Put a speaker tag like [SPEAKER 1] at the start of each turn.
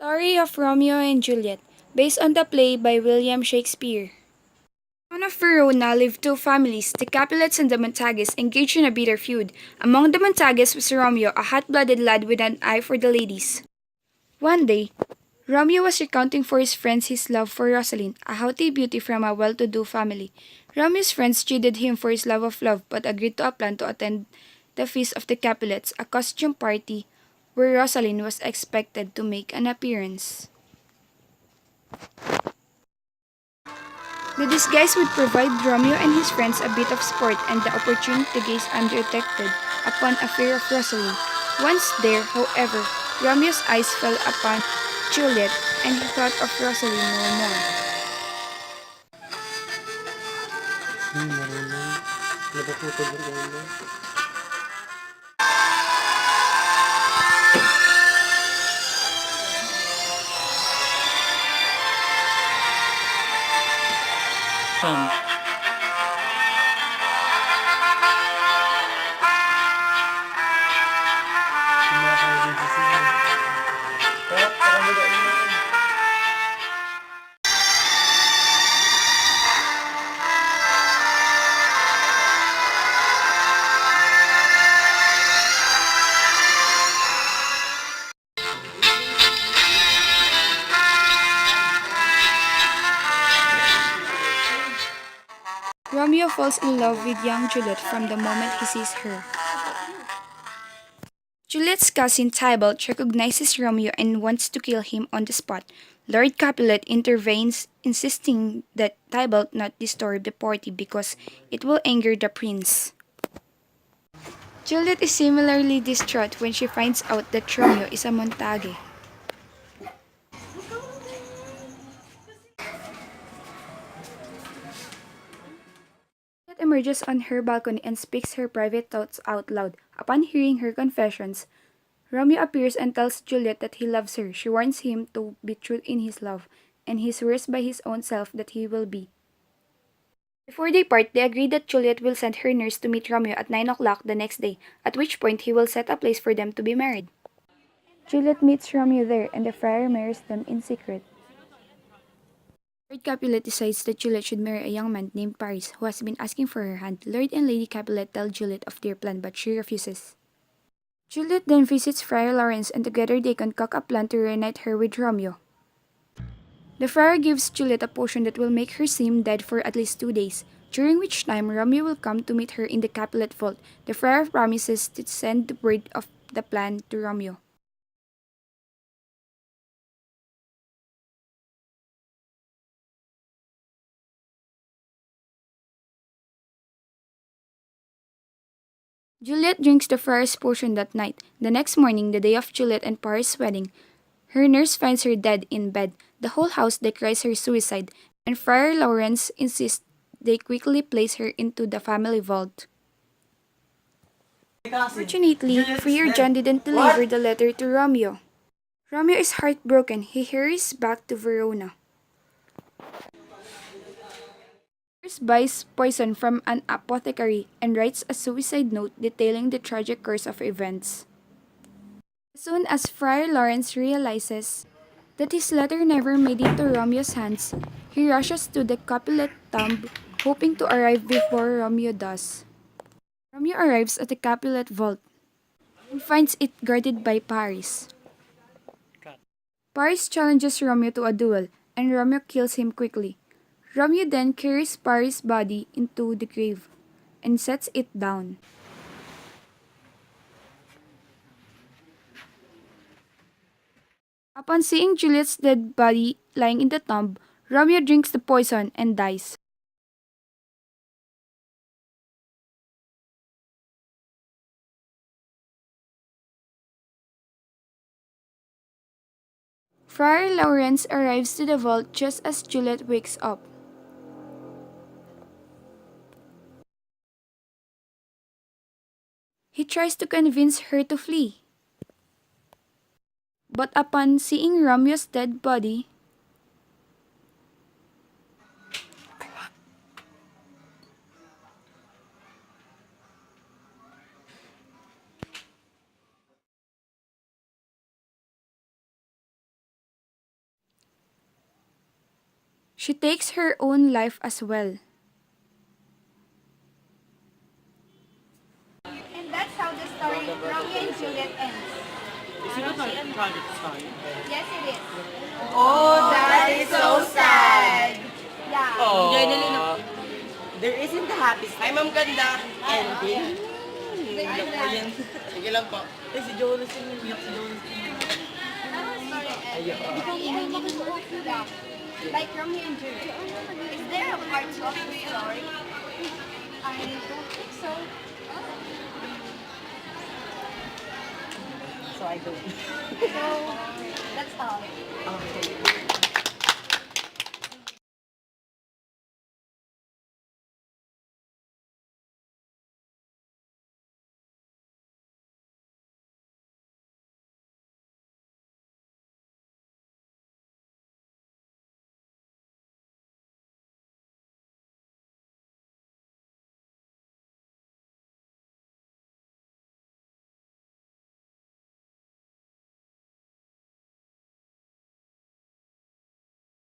[SPEAKER 1] Story of Romeo and Juliet, based on the play by William Shakespeare. In the town of Verona lived two families, the Capulets and the Montagues, engaged in a bitter feud. Among the Montagues was Romeo, a hot-blooded lad with an eye for the ladies. One day, Romeo was recounting for his friends his love for Rosaline, a haughty beauty from a well-to-do family. Romeo's friends chided him for his love, but agreed to a plan to attend the feast of the Capulets, a costume party where Rosaline was expected to make an appearance. The disguise would provide Romeo and his friends a bit of sport and the opportunity to gaze undetected upon a fair of Rosaline. Once there, however, Romeo's eyes fell upon Juliet, and he thought of Rosaline no more.
[SPEAKER 2] Marunong. Napaputol yung ulo. Kumakain din siya. Kaya, pakamagain mo yun.
[SPEAKER 1] Romeo falls in love with young Juliet from the moment he sees her. Juliet's cousin Tybalt recognizes Romeo and wants to kill him on the spot. Lord Capulet intervenes, insisting that Tybalt not disturb the party because it will anger the prince. Juliet is similarly distraught when she finds out that Romeo is a Montague. Juliet emerges on her balcony and speaks her private thoughts out loud. Upon hearing her confessions, Romeo appears and tells Juliet that he loves her. She warns him to be true in his love, and he swears by his own self that he will be. Before they part, they agree that Juliet will send her nurse to meet Romeo at 9 o'clock the next day, at which point he will set a place for them to be married. Juliet meets Romeo there, and the friar marries them in secret. Lord Capulet decides that Juliet should marry a young man named Paris, who has been asking for her hand. Lord and Lady Capulet tell Juliet of their plan, but she refuses. Juliet then visits Friar Lawrence, and together they concoct a plan to reunite her with Romeo. The friar gives Juliet a potion that will make her seem dead for at least 2 days, during which time Romeo will come to meet her in the Capulet vault. The friar promises to send the word of the plan to Romeo. Juliet drinks the friar's potion that night. The next morning, the day of Juliet and Paris' wedding, her nurse finds her dead in bed. The whole house declares her suicide, and Friar Lawrence insists they quickly place her into the family vault. Fortunately, Friar John didn't deliver the letter to Romeo. Romeo is heartbroken. He hurries back to Verona. He buys poison from an apothecary and writes a suicide note detailing the tragic course of events. As soon as Friar Lawrence realizes that his letter never made it to Romeo's hands, he rushes to the Capulet tomb, hoping to arrive before Romeo does. Romeo arrives at the Capulet vault and finds it guarded by Paris. Paris challenges Romeo to a duel, and Romeo kills him quickly. Romeo then carries Paris' body into the grave and sets it down. Upon seeing Juliet's dead body lying in the tomb, Romeo drinks the poison and dies. Friar Lawrence arrives to the vault just as Juliet wakes up. He tries to convince her to flee. But upon seeing Romeo's dead body, She takes her own life as well. And that's how the story Romeo and Juliet ends.
[SPEAKER 2] Is it a tragic story?
[SPEAKER 1] Yes, it is.
[SPEAKER 3] Oh, that is so sad.
[SPEAKER 1] Yeah.
[SPEAKER 3] Oh. There isn't a happy story. Ay, ma'am, ganda. Ending. Sige lang po.
[SPEAKER 2] Eh, si Jonas yung umiyak si Jonas.
[SPEAKER 3] Ayun.
[SPEAKER 1] Yeah. Like Romeo and Juliet. Is there a part 2 of the story? I don't think so.
[SPEAKER 3] So I don't.
[SPEAKER 1] So, that's all.
[SPEAKER 3] Okay.